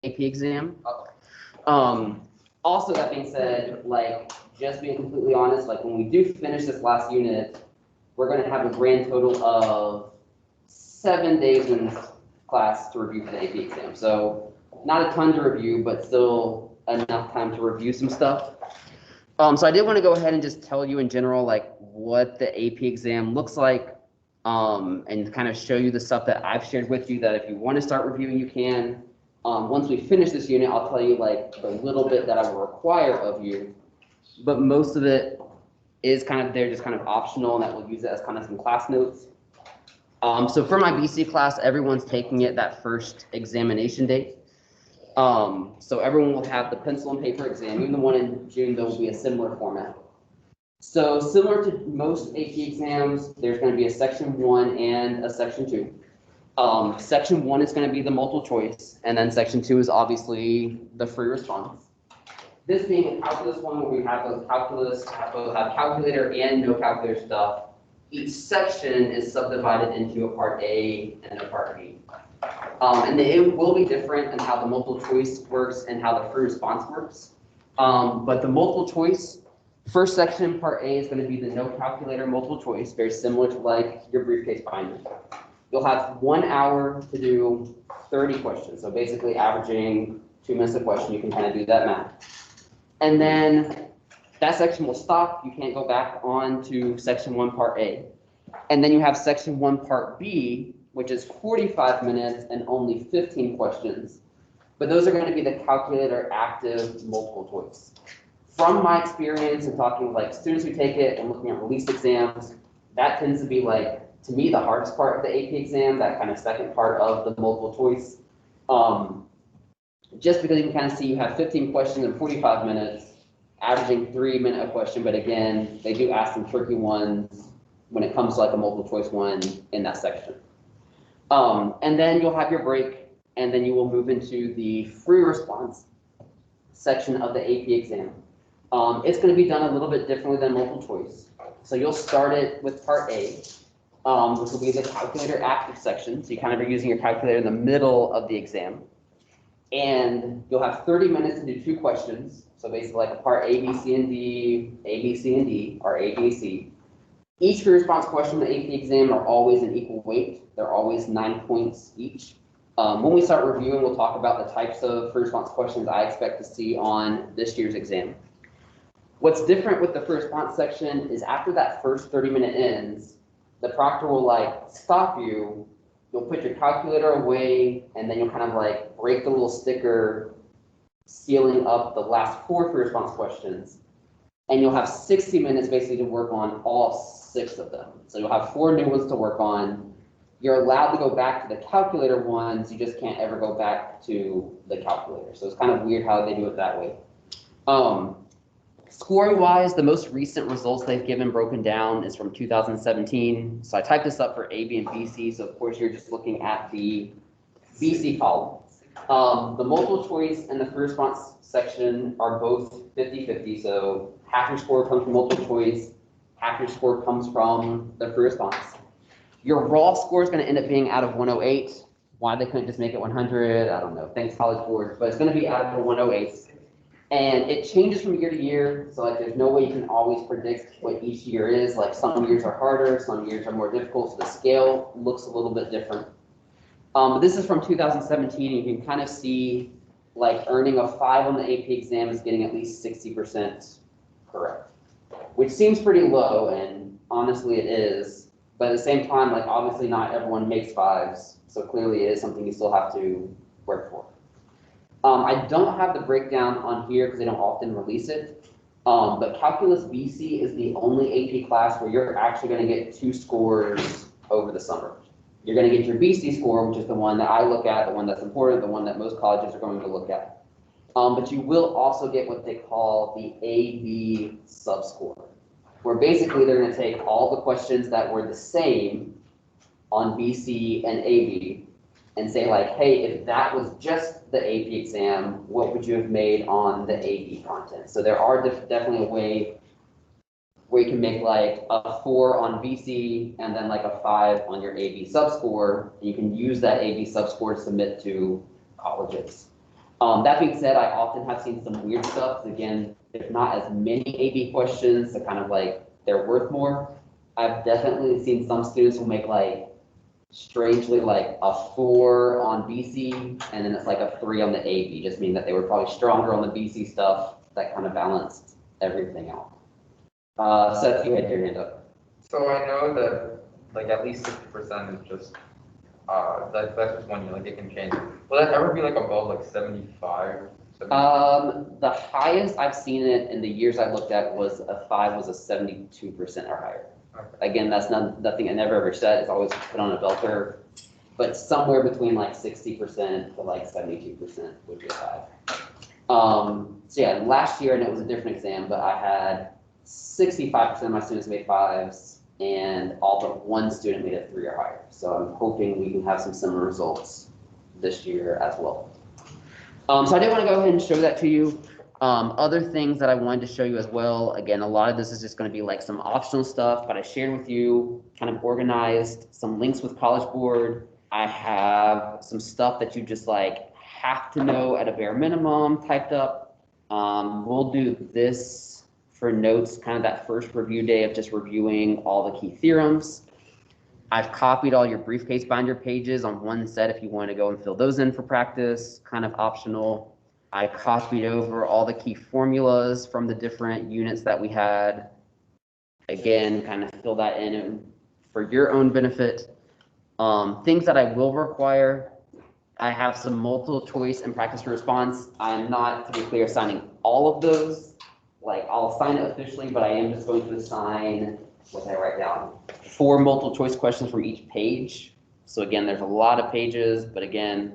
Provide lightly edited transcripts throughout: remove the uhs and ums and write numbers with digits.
AP exam. Also, that being said, like, just being completely honest, like, when we do finish this last unit, we're gonna have a grand total of 7 days in class to review for the AP exam. So not a ton to review, but still enough time to review some stuff. So I did want to go ahead and just tell you in general, like, what the AP exam looks like, and kind of show you the stuff that I've shared with you that if you want to start reviewing, you can. Once we finish this unit, I'll tell you like the little bit that I will require of you, but most of it is kind of there, just kind of optional, and that we'll use it as kind of some class notes. So for my BC class, everyone's taking it that first examination date. So everyone will have the pencil and paper exam. Even the one in June, there will be a similar format. So similar to most AP exams, there's going to be a section 1 and a section 2. Section 1 is going to be the multiple choice, and then section 2 is obviously the free response. This being a calculus one, where we have both calculus, both have calculator and no calculator stuff. Each section is subdivided into a part A and a part B. And it will be different in how the multiple choice works and how the free response works. But the multiple choice, first section, part A, is going to be the no calculator multiple choice, very similar to like your briefcase binder. You'll have 1 hour to do 30 questions. So basically averaging 2 minutes a question, you can kind of do that math. And then that section will stop. You can't go back on to section 1, part A. And then you have section 1, part B, which is 45 minutes and only 15 questions. But those are going to be the calculator active multiple choice. From my experience and talking with like students who take it and looking at release exams, that tends to be like, to me, the hardest part of the AP exam, that kind of second part of the multiple choice. Just because you can kind of see you have 15 questions in 45 minutes, averaging 3 minutes a question, but again, they do ask some tricky ones when it comes to like a multiple choice one in that section. And then you'll have your break, and then you will move into the free response section of the AP exam. It's going to be done a little bit differently than multiple choice. So you'll start it with part A, which will be the calculator active section. So you kind of are using your calculator in the middle of the exam. And you'll have 30 minutes to do 2 questions. So basically like a part A, B, C, and D, A, B, C, and D, or A, B, C. Each free response question in the AP exam are always an equal weight. They're always 9 points each. When we start reviewing, we'll talk about the types of free response questions I expect to see on this year's exam. What's different with the free response section is after that first 30-minute ends, the proctor will like stop you. You'll put your calculator away, and then you'll kind of like break the little sticker sealing up the last 4 free response questions. And you'll have 60 minutes basically to work on all 6 of them. So you'll have 4 new ones to work on. You're allowed to go back to the calculator ones. You just can't ever go back to the calculator. So it's kind of weird how they do it that way. Scoring wise, the most recent results they've given broken down is from 2017. So I typed this up for AB and BC. So of course you're just looking at the BC column. The multiple choice and the free response section are both 50-50. So half your score comes from multiple choice, half your score comes from the free response. Your raw score is going to end up being out of 108. Why they couldn't just make it 100, I don't know. Thanks, College Board. But it's going to be out of the 108. And it changes from year to year. So like there's no way you can always predict what each year is. Like some years are harder, some years are more difficult. So the scale looks a little bit different. But this is from 2017. You can kind of see like earning a 5 on the AP exam is getting at least 60% correct, which seems pretty low, and honestly it is. But at the same time, like obviously not everyone makes 5s, so clearly it is something you still have to work for. I don't have the breakdown on here because they don't often release it, but Calculus BC is the only AP class where you're actually going to get 2 scores over the summer. You're going to get your BC score, which is the one that I look at, the one that's important, the one that most colleges are going to look at. But you will also get what they call the AB subscore, where basically they're going to take all the questions that were the same on BC and AB and say like, hey, if that was just the AP exam, what would you have made on the AB content? So there are definitely a way where you can make like a 4 on BC and then like a 5 on your AB subscore. And you can use that AB subscore to submit to colleges. That being said, I often have seen some weird stuff. Again, there's not as many AB questions, so kind of like they're worth more. I've definitely seen some students who make like strangely like a 4 on BC, and then it's like a 3 on the AB, just meaning that they were probably stronger on the BC stuff that kind of balanced everything out. Seth, you had your hand up. So I know that like at least 60% is just that's just 1 year, like it can change. Will that ever be like above like 75? The highest I've seen it in the years I looked at was a 5 was a 72% or higher. Okay. Again, that's nothing I never ever said. It's always put on a bell curve, but somewhere between like 60% to like 72% would be a 5. So yeah, last year, and it was a different exam, but I had 65% of my students made 5s, and all but one student made a 3 or higher. So I'm hoping we can have some similar results this year as well. So I did want to go ahead and show that to you. Other things that I wanted to show you as well, again, a lot of this is just going to be like some optional stuff, but I shared with you, kind of organized some links with College Board. I have some stuff that you just like have to know at a bare minimum typed up. We'll do this for notes, kind of that first review day of just reviewing all the key theorems. I've copied all your briefcase binder pages on one set if you want to go and fill those in for practice, kind of optional. I copied over all the key formulas from the different units that we had. Again, kind of fill that in for your own benefit. Things that I will require, I have some multiple choice and practice to response. I'm not, to be clear, assigning all of those. Like, I'll assign it officially, but I am just going to assign, what did I write down? 4 multiple choice questions from each page. So again, there's a lot of pages, but again,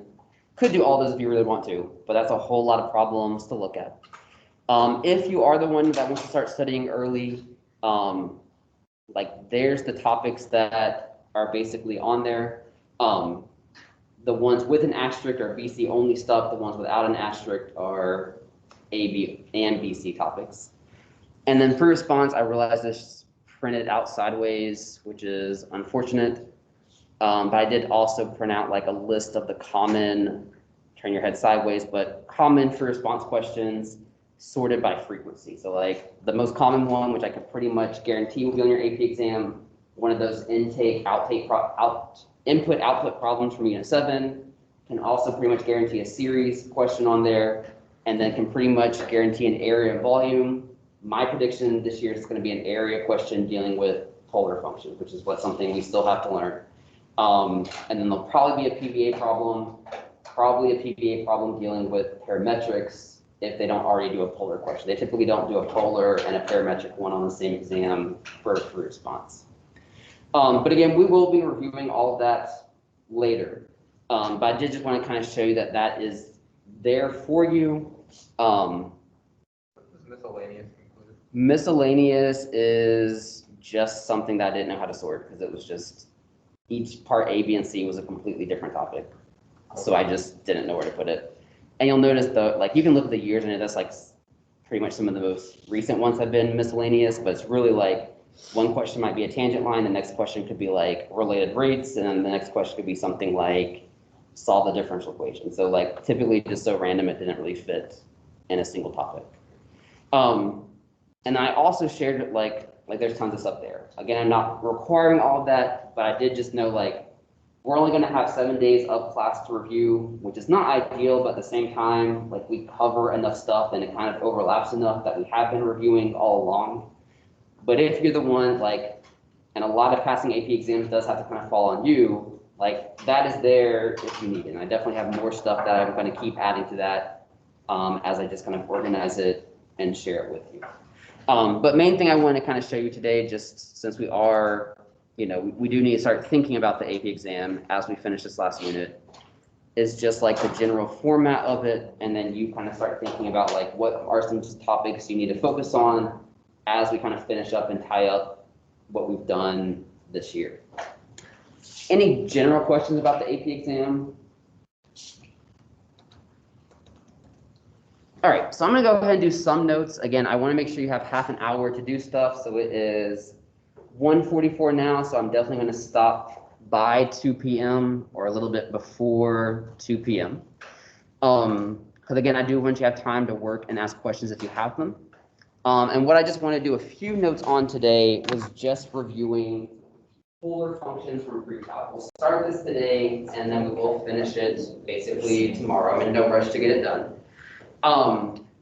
could do all those if you really want to, but that's a whole lot of problems to look at. If you are the one that wants to start studying early, like there's the topics that are basically on there. The ones with an asterisk are BC only stuff. The ones without an asterisk are AB and BC topics. And then for response, I realized this printed out sideways, which is unfortunate. But I did also print out like a list of the common, turn your head sideways, but common for response questions sorted by frequency. So like the most common one, which I could pretty much guarantee will be on your AP exam, one of those input output problems from Unit 7, can also pretty much guarantee a series question on there, and then can pretty much guarantee an area and volume. My prediction this year is going to be an area question dealing with polar functions, which is something we still have to learn. And then there'll probably be a PVA problem dealing with parametrics if they don't already do a polar question. They typically don't do a polar and a parametric one on the same exam for free response. But again, we will be reviewing all of that later. But I did just want to kind of show you that that is there for you. Miscellaneous included? Miscellaneous is just something that I didn't know how to sort because it was just each part A, B, and C was a completely different topic. So I just didn't know where to put it. And you'll notice like you can look at the years and that's like pretty much some of the most recent ones have been miscellaneous, but it's really like one question might be a tangent line, the next question could be like related rates, and then the next question could be something like solve the differential equation. So like typically just so random it didn't really fit in a single topic. And I also shared like there's tons of stuff there. Again, I'm not requiring all of that, but I did just know like we're only going to have 7 days of class to review, which is not ideal, but at the same time, like we cover enough stuff and it kind of overlaps enough that we have been reviewing all along. But if you're the one like, and a lot of passing AP exams does have to kind of fall on you, like that is there if you need it. And I definitely have more stuff that I'm going to keep adding to that as I just kind of organize it and share it with you. But main thing I want to kind of show you today, just since we are, we do need to start thinking about the AP exam as we finish this last unit, is just like the general format of it. And then you kind of start thinking about like what are some topics you need to focus on as we kind of finish up and tie up what we've done this year. Any general questions about the AP exam? All right, so I'm gonna go ahead and do some notes. Again, I wanna make sure you have half an hour to do stuff. So it is 1:44 now, so I'm definitely gonna stop by 2 p.m. or a little bit before 2 p.m. Because again, I do want you to have time to work and ask questions if you have them. And what I just want to do a few notes on today was just reviewing polar functions from PreCalc. We'll start this today, and then we will finish it basically tomorrow. I'm in no rush to get it done.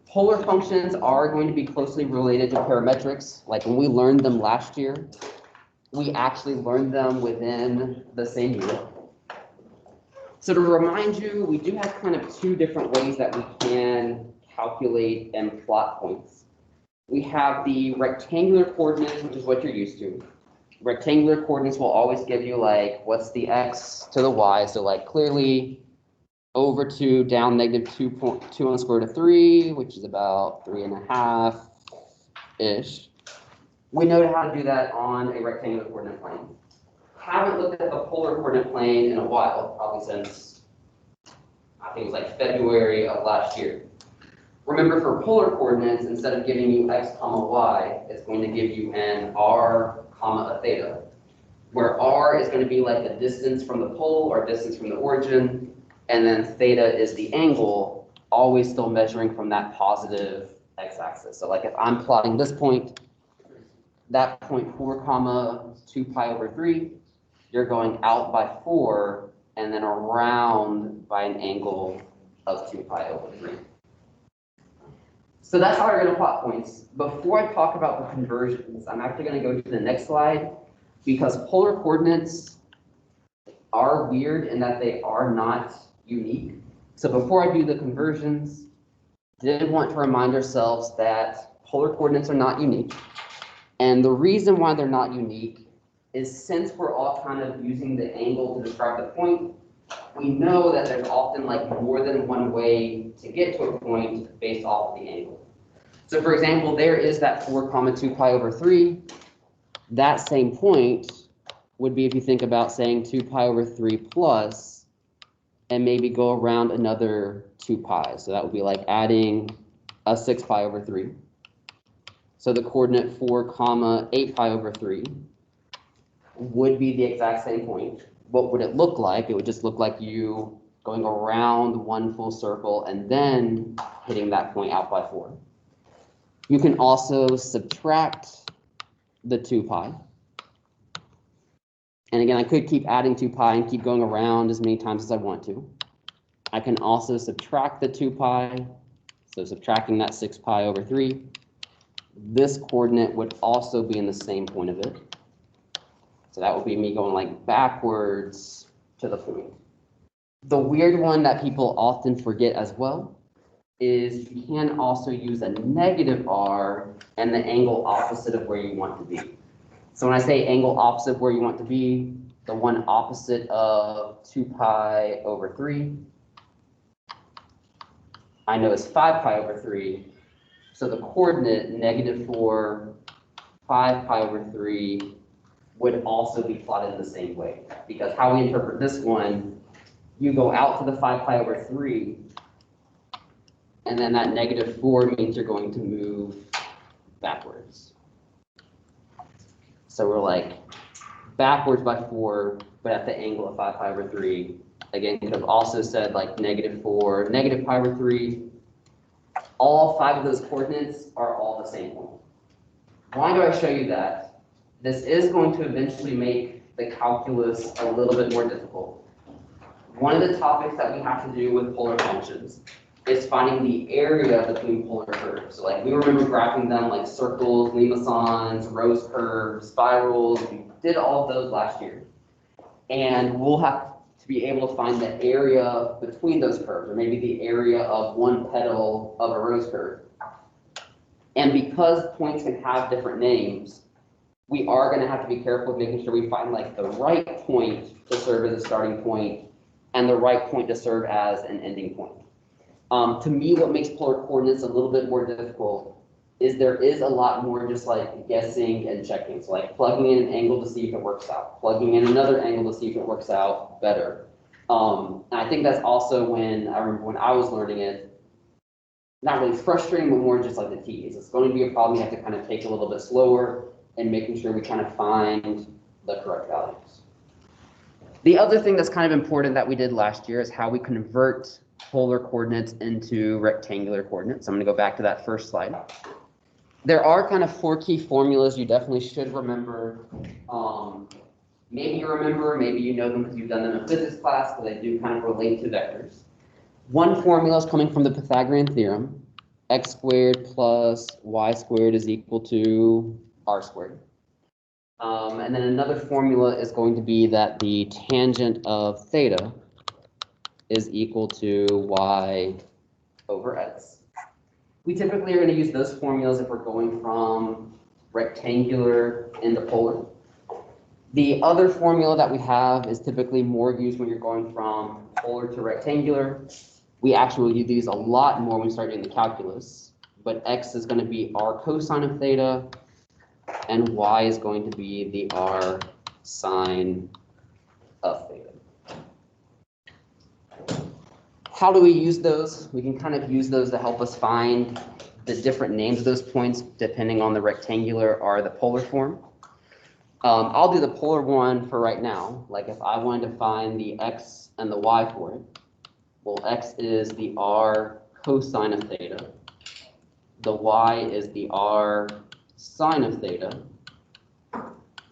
Polar functions are going to be closely related to parametrics. Like when we learned them last year, we actually learned them within the same year. So to remind you, we do have kind of two different ways that we can calculate and plot points. We have the rectangular coordinates, which is what you're used to. Rectangular coordinates will always give you like, what's the x to the y? So like clearly over 2 down -2 on the square root of 3, which is about 3.5-ish. We know how to do that on a rectangular coordinate plane. Haven't looked at the polar coordinate plane in a while, probably since, I think it was like February of last year. Remember, for polar coordinates, instead of giving you x comma y, it's going to give you an r comma a theta, where r is going to be like the distance from the pole or distance from the origin, and then theta is the angle, always still measuring from that positive x-axis. So like if I'm plotting this point, that point 4 comma 2 pi over 3, you're going out by 4 and then around by an angle of 2 pi over 3. So that's how we're going to plot points. Before I talk about the conversions, I'm actually going to go to the next slide, because polar coordinates are weird in that they are not unique. So before I do the conversions, did want to remind ourselves that polar coordinates are not unique. And the reason why they're not unique is since we're all kind of using the angle to describe the point, we know that there's often like more than one way to get to a point based off of the angle. So for example, there is that 4 comma 2 pi over 3. That same point would be if you think about saying 2 pi over 3 plus, and maybe go around another 2 pi. So that would be like adding a 6 pi over 3. So the coordinate 4 comma 8 pi over 3 would be the exact same point. What would it look like? It would just look like you going around one full circle and then hitting that point out by 4. You can also subtract the 2 pi. And again, I could keep adding 2 pi and keep going around as many times as I want to. I can also subtract the 2 pi, so subtracting that 6 pi over 3. This coordinate would also be in the same point of it. So that would be me going like backwards to the point. The weird one that people often forget as well is you can also use a negative r and the angle opposite of where you want to be. So when I say angle opposite of where you want to be, the one opposite of 2 pi over 3, I know is 5 pi over 3. So the coordinate -4, 5 pi over 3 would also be plotted in the same way. Because how we interpret this one, you go out to the 5 pi over 3, and then that -4 means you're going to move backwards. So we're like backwards by 4, but at the angle of 5 pi over 3. Again, could have also said like -4, negative pi over 3. All 5 of those coordinates are all the same point. Why do I show you that? This is going to eventually make the calculus a little bit more difficult. One of the topics that we have to do with polar functions is finding the area between polar curves. So like we remember graphing them like circles, limacons, rose curves, spirals. We did all of those last year. And we'll have to be able to find the area between those curves, or maybe the area of one petal of a rose curve. And because points can have different names, we are going to have to be careful making sure we find like the right point to serve as a starting point and the right point to serve as an ending point. To me, what makes polar coordinates a little bit more difficult is there is a lot more just like guessing and checking. So like plugging in an angle to see if it works out, plugging in another angle to see if it works out better. And I think that's also when I remember when I was learning it, not really frustrating, but more just like the tedious. It's going to be a problem you have to kind of take a little bit slower and making sure we kind of find the correct values. The other thing that's kind of important that we did last year is how we convert polar coordinates into rectangular coordinates. I'm going to go back to that first slide. There are kind of 4 key formulas you definitely should remember. Maybe you remember, maybe you know them because you've done them in physics class, but they do kind of relate to vectors. One formula is coming from the Pythagorean theorem. X squared plus y squared is equal to r squared. And then another formula is going to be that the tangent of theta is equal to y over x. We typically are going to use those formulas if we're going from rectangular into polar. The other formula that we have is typically more used when you're going from polar to rectangular. We actually use these a lot more when we start doing the calculus, but x is going to be r cosine of theta, and y is going to be the r sine of theta. How do we use those? We can kind of use those to help us find the different names of those points depending on the rectangular or the polar form. I'll do the polar one for right now. Like if I wanted to find the x and the y for it, well, x is the r cosine of theta. The y is the r sine of theta.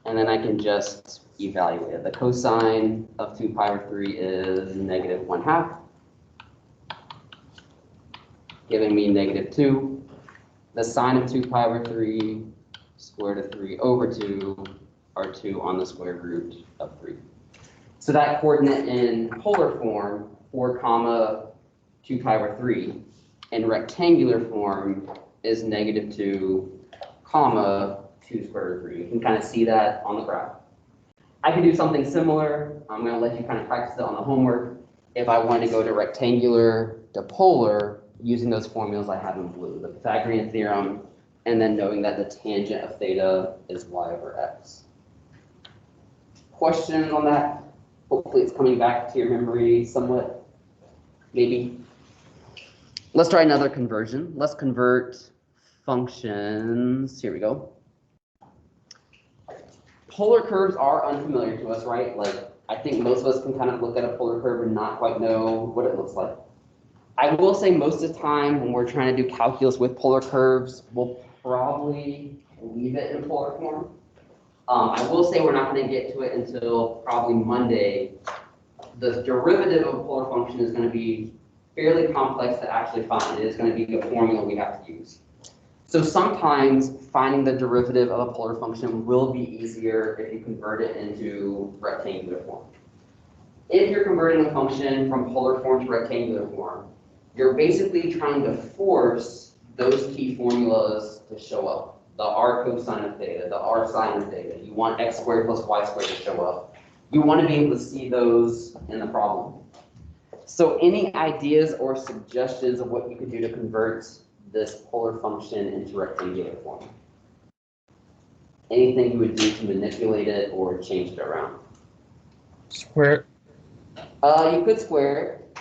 And then I can just evaluate it. The cosine of 2 pi over 3 is negative 1/2, giving me negative 2. The sine of 2 pi over 3, square root of 3 over 2, are 2 on the square root of 3. So that coordinate in polar form, 4 comma 2 pi over 3, in rectangular form is negative 2 comma 2 square root of 3. You can kind of see that on the graph. I can do something similar. I'm going to let you kind of practice it on the homework. If I wanted to go to rectangular to polar, using those formulas I have in blue, the Pythagorean theorem, and then knowing that the tangent of theta is y over x. Questions on that? Hopefully it's coming back to your memory somewhat, maybe. Let's try another conversion. Let's convert functions. Here we go. Polar curves are unfamiliar to us, right? Like, I think most of us can kind of look at a polar curve and not quite know what it looks like. I will say most of the time when we're trying to do calculus with polar curves, we'll probably leave it in polar form. I will say we're not going to get to it until probably Monday. The derivative of a polar function is going to be fairly complex to actually find. It is going to be a formula we have to use. So sometimes finding the derivative of a polar function will be easier if you convert it into rectangular form. If you're converting a function from polar form to rectangular form, you're basically trying to force those key formulas to show up. The r cosine of theta, the r sine of theta. You want x squared plus y squared to show up. You want to be able to see those in the problem. So any ideas or suggestions of what you could do to convert this polar function into rectangular form? Anything you would do to manipulate it or change it around? Square. You could square it.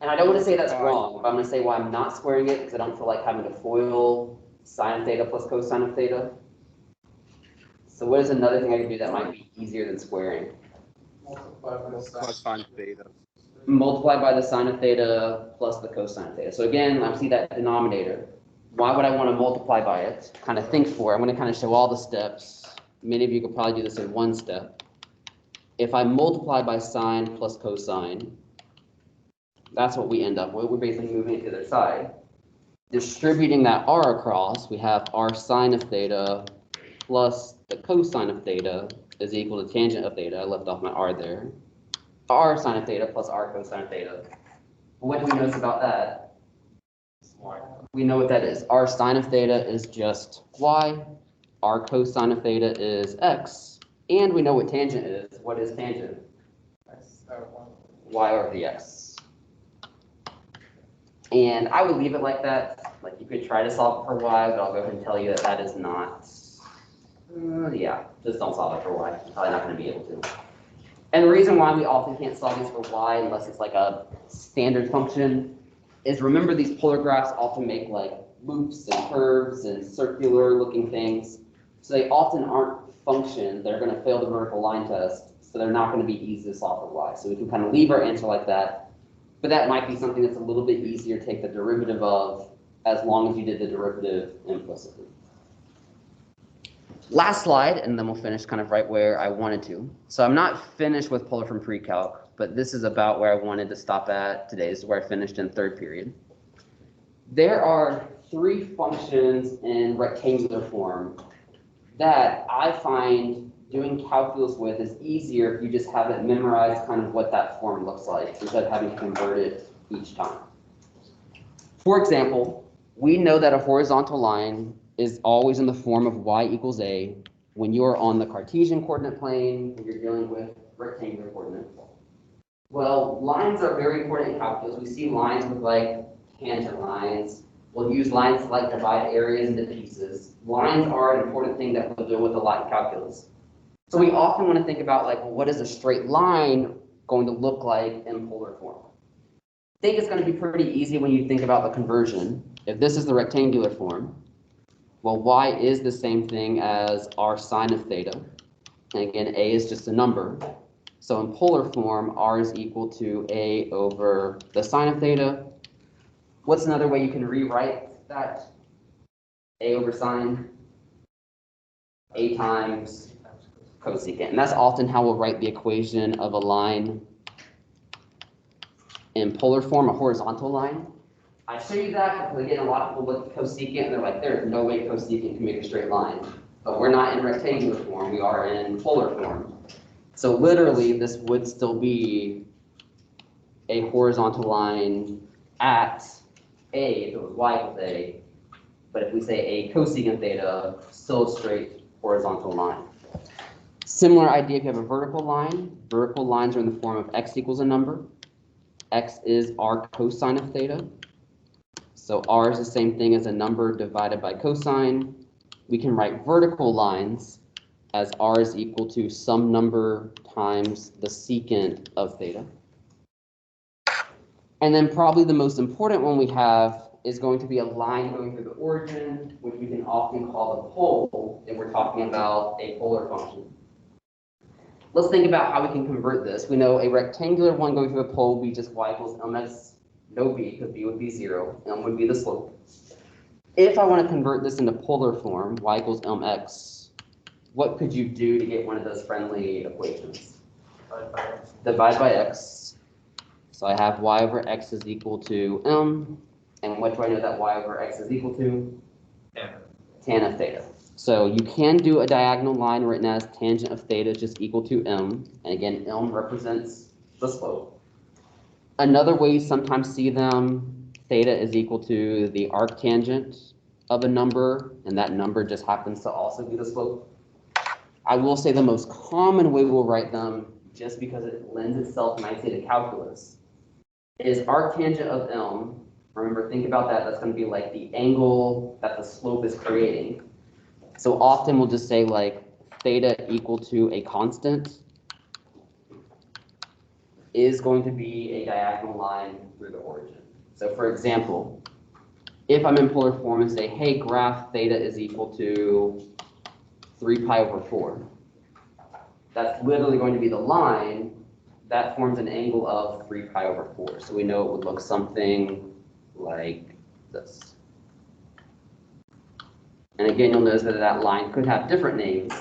And I don't want to say that's wrong, but I'm going to say why I'm not squaring it because I don't feel like having to FOIL sine of theta plus cosine of theta. So what is another thing I can do that might be easier than squaring? Multiply sine theta. Multiply by the sine of theta plus the cosine of theta. So again, I see that denominator. Why would I want to multiply by it? Kind of think for it. I'm going to kind of show all the steps. Many of you could probably do this in one step. If I multiply by sine plus cosine, that's what we end up with. We're basically moving it to the other side. Distributing that r across, we have r sine of theta plus the cosine of theta is equal to tangent of theta. I left off my r there. R sine of theta plus r cosine of theta. What do we notice about that? We know what that is. R sine of theta is just y. R cosine of theta is x. And we know what tangent is. What is tangent? Y over the x. And I would leave it like that. Like you could try to solve it for y, but I'll go ahead and tell you that that is not. Yeah, just don't solve it for y. You're probably not going to be able to. And the reason why we often can't solve these for y unless it's like a standard function is remember these polar graphs often make like loops and curves and circular looking things. So they often aren't functions that are going to fail the vertical line test. so they're not going to be easy to solve for y. So we can kind of leave our answer like that, but that might be something that's a little bit easier to take the derivative of as long as you did the derivative implicitly. Last slide, and then we'll finish kind of right where I wanted to. So I'm not finished with polar from PreCalc, but this is about where I wanted to stop at today. This is where I finished in third period. There are three functions in rectangular form that I find doing calculus with is easier if you just have it memorized kind of what that form looks like instead of having to convert it each time. For example, we know that a horizontal line is always in the form of y equals a when you are on the Cartesian coordinate plane, when you're dealing with rectangular coordinates. Well, lines are very important in calculus. We see lines with like tangent lines. We'll use lines to like divide areas into pieces. Lines are an important thing that we'll deal with a lot in calculus. So we often want to think about like, well, what is a straight line going to look like in polar form? I think it's going to be pretty easy when you think about the conversion. If this is the rectangular form, well, y is the same thing as r sine of theta. And again, a is just a number. So in polar form, r is equal to a over the sine of theta. What's another way you can rewrite that? A over sine, a times cosecant. And that's often how we'll write the equation of a line in polar form, a horizontal line. I show you that because, again, a lot of people look at cosecant and they're like, there's no way cosecant can make a straight line. But we're not in rectangular form, we are in polar form. So literally, this would still be a horizontal line at a, if it was y equals a, but if we say a cosecant theta, still a straight horizontal line. Similar idea if you have a vertical line. Vertical lines are in the form of x equals a number. X is r cosine of theta. So r is the same thing as a number divided by cosine. We can write vertical lines as r is equal to some number times the secant of theta. And then probably the most important one we have is going to be a line going through the origin, which we can often call the pole if we're talking about a polar function. Let's think about how we can convert this. We know a rectangular one going through a pole would be just y equals mx, no b, because b would be 0, m would be the slope. If I want to convert this into polar form, y equals mx, what could you do to get one of those friendly equations? Divide by x. So I have y over x is equal to m, and what do I know that y over x is equal to? Tan of theta. So you can do a diagonal line written as tangent of theta is just equal to m, and again, m represents the slope. Another way you sometimes see them, theta is equal to the arctangent of a number, and that number just happens to also be the slope. I will say the most common way we'll write them, just because it lends itself nicely to calculus, is arctangent of m. Remember, think about that. That's going to be like the angle that the slope is creating. So often we'll just say like theta equal to a constant is going to be a diagonal line through the origin. So for example, if I'm in polar form and say, hey, graph theta is equal to 3 pi over 4, that's literally going to be the line that forms an angle of 3 pi over 4. So we know it would look something like this. And again, you'll notice that that line could have different names.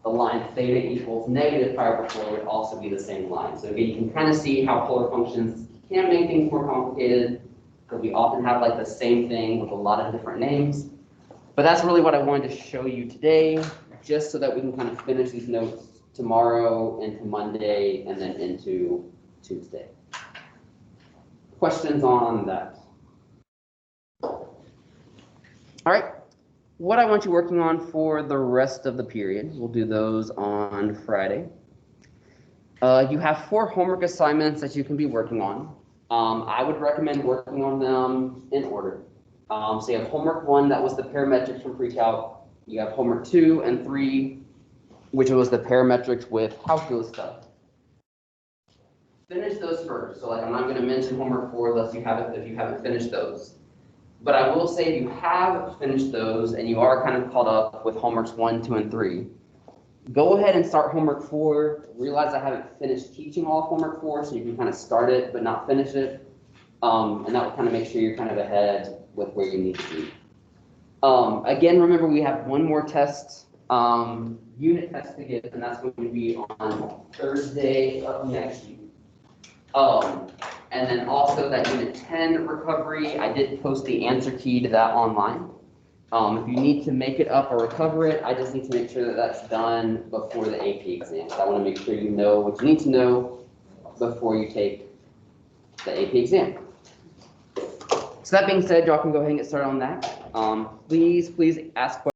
The line theta equals negative pi over 4 would also be the same line. So again, you can kind of see how polar functions can make things more complicated, because we often have like the same thing with a lot of different names. But that's really what I wanted to show you today, just so that we can kind of finish these notes tomorrow, into Monday, and then into Tuesday. Questions on that? All right. What I want you working on for the rest of the period, we'll do those on Friday. You have 4 homework assignments that you can be working on. I would recommend working on them in order. So you have homework 1, that was the parametrics from PreCalc. You have homework 2 and 3, which was the parametrics with calculus stuff. Finish those first. So like I'm not going to mention homework 4 unless you haven't, if you haven't finished those. But I will say if you have finished those and you are kind of caught up with homeworks 1, 2, and 3, Go ahead and start homework 4. Realize I haven't finished teaching all of homework 4, so you can kind of start it but not finish it. And that will kind of make sure you're kind of ahead with where you need to be. Again, remember we have one more test, unit test to give, and that's going to be on Thursday of next week. And then also that unit 10 recovery, I did post the answer key to that online. If you need to make it up or recover it, I just need to make sure that that's done before the AP exam. So I want to make sure you know what you need to know before you take the AP exam. So that being said, y'all can go ahead and get started on that. Please ask questions.